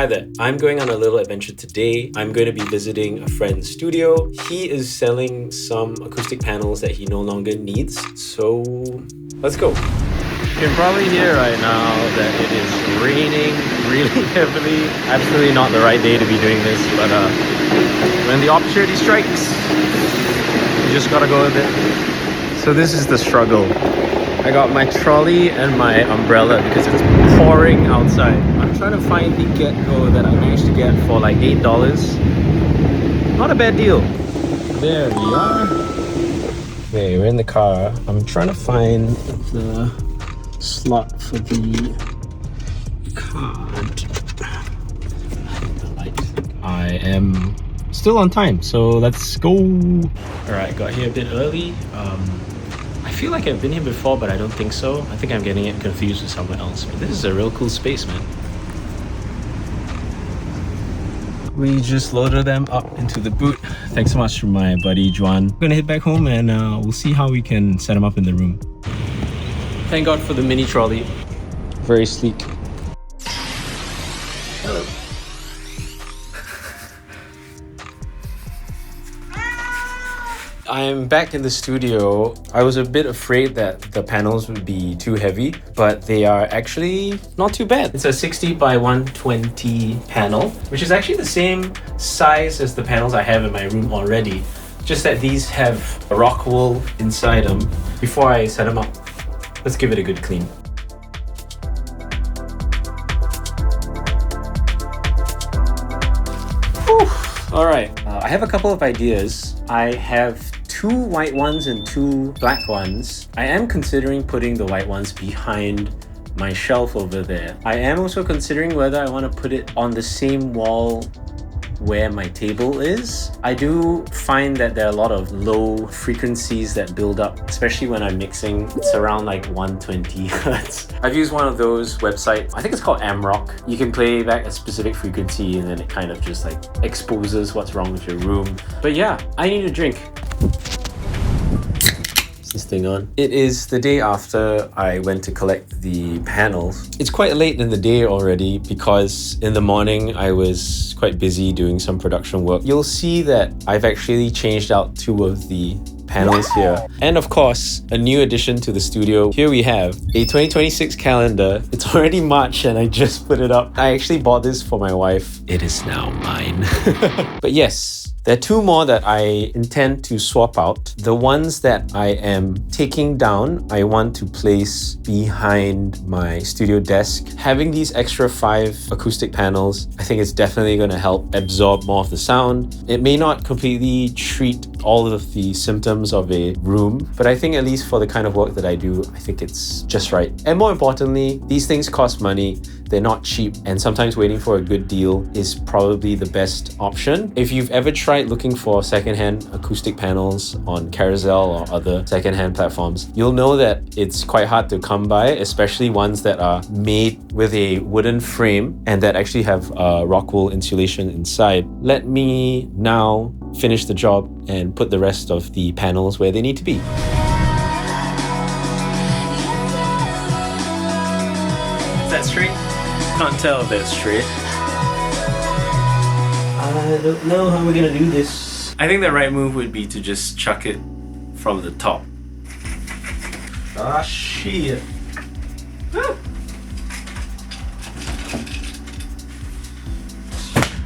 Hi there, I'm going on a little adventure today. I'm going to be visiting a friend's studio. He is selling some acoustic panels that he no longer needs, so let's go. You can probably hear right now that it is raining really heavily. Absolutely not the right day to be doing this, but when the opportunity strikes, you just gotta go with it. So this is the struggle. I got my trolley and my umbrella because it's pouring outside. I'm trying to find the get-go that I managed to get for like $8. Not a bad deal. There we are. Okay, we're in the car. I'm trying to find the slot for the card. I am still on time, so let's go. Alright, got here a bit early. I feel like I've been here before, but I don't think so. I think I'm getting it confused with somewhere else. But this is a real cool space, man. We just loaded them up into the boot. Thanks so much to my buddy Juan. I'm gonna head back home and we'll see how we can set them up in the room. Thank God for the mini trolley. Very sleek. Hello. I'm back in the studio. I was a bit afraid that the panels would be too heavy, but they are actually not too bad. It's a 60 by 120 panel, which is actually the same size as the panels I have in my room already. Just that these have a rock wool inside them. Before I set them up, let's give it a good clean. All right, I have a couple of ideas. I have 2 white ones and 2 black ones. I am considering putting the white ones behind my shelf over there. I am also considering whether I want to put it on the same wall where my table is. I do find that there are a lot of low frequencies that build up, especially when I'm mixing. It's around like 120 hertz. I've used one of those websites, I think it's called Amrock. You can play back a specific frequency and then it kind of just like exposes what's wrong with your room. But yeah, I need a drink. This thing on. It is the day after I went to collect the panels. It's quite late in the day already because in the morning I was quite busy doing some production work. You'll see that I've actually changed out 2 of the panels here. And of course, a new addition to the studio. Here we have a 2026 calendar. It's already March and I just put it up. I actually bought this for my wife. It is now mine. But yes, there are 2 more that I intend to swap out. The ones that I am taking down, I want to place behind my studio desk. Having these extra 5 acoustic panels, I think it's definitely going to help absorb more of the sound. It may not completely treat all of the symptoms of a room, but I think at least for the kind of work that I do, I think it's just right. And more importantly, these things cost money. They're not cheap, and sometimes waiting for a good deal is probably the best option. If you've ever tried looking for secondhand acoustic panels on Carousel or other secondhand platforms, you'll know that it's quite hard to come by, especially ones that are made with a wooden frame and that actually have rock wool insulation inside. Let me now finish the job and put the rest of the panels where they need to be. Is that straight? Can't tell if that's straight. I don't know how we're gonna do this. I think the right move would be to just chuck it from the top. Ah, shit. Ah.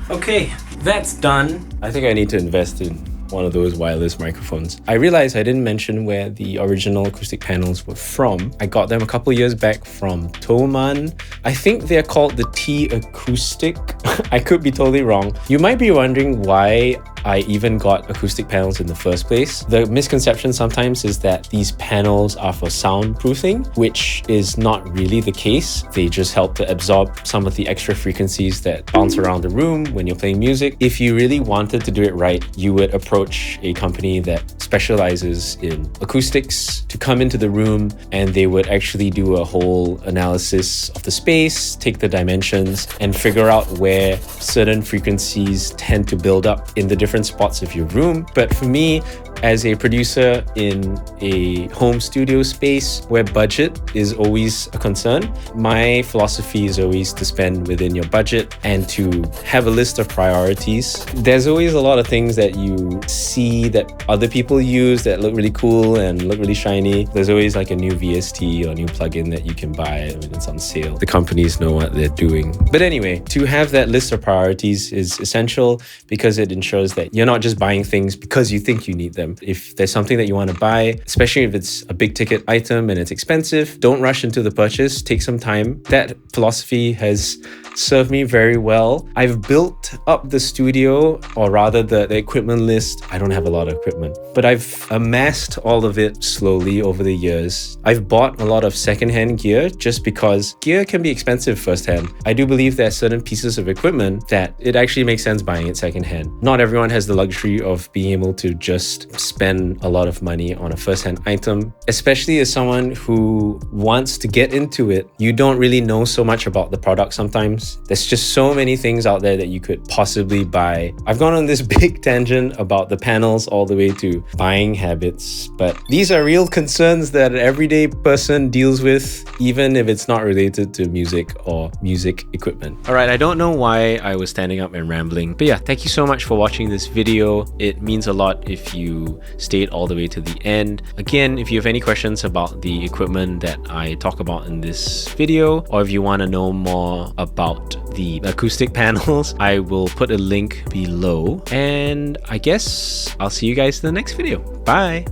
Okay, that's done. I think I need to invest in one of those wireless microphones. I realized I didn't mention where the original acoustic panels were from. I got them a couple years back from Tolman. I think they're called the T Acoustic. I could be totally wrong. You might be wondering why I even got acoustic panels in the first place. The misconception sometimes is that these panels are for soundproofing, which is not really the case. They just help to absorb some of the extra frequencies that bounce around the room when you're playing music. If you really wanted to do it right, you would approach a company that specializes in acoustics to come into the room, and they would actually do a whole analysis of the space, take the dimensions, and figure out where certain frequencies tend to build up in the different spots of your room. But for me, as a producer in a home studio space where budget is always a concern, my philosophy is always to spend within your budget and to have a list of priorities. There's always a lot of things that you see that other people use that look really cool and look really shiny. There's always like a new VST or new plugin that you can buy when it's on sale. The companies know what they're doing. But anyway, to have that list of priorities is essential because it ensures that you're not just buying things because you think you need them. If there's something that you want to buy, especially if it's a big ticket item and it's expensive, don't rush into the purchase. Take some time. That philosophy has served me very well. I've built up the studio, or rather the equipment list. I don't have a lot of equipment, but I've amassed all of it slowly over the years. I've bought a lot of secondhand gear just because gear can be expensive firsthand. I do believe there are certain pieces of equipment that it actually makes sense buying it secondhand. Not everyone has the luxury of being able to just spend a lot of money on a firsthand item, especially as someone who wants to get into it. You don't really know so much about the product sometimes. There's just so many things out there that you could possibly buy. I've gone on this big tangent about the panels all the way to buying habits, but these are real concerns that an everyday person deals with, even if it's not related to music or music equipment. All right, I don't know why I was standing up and rambling, but yeah, thank you so much for watching this video. It means a lot if you stayed all the way to the end. Again, if you have any questions about the equipment that I talk about in this video, or if you want to know more about the acoustic panels, I will put a link below. And I guess I'll see you guys in the next video. Bye!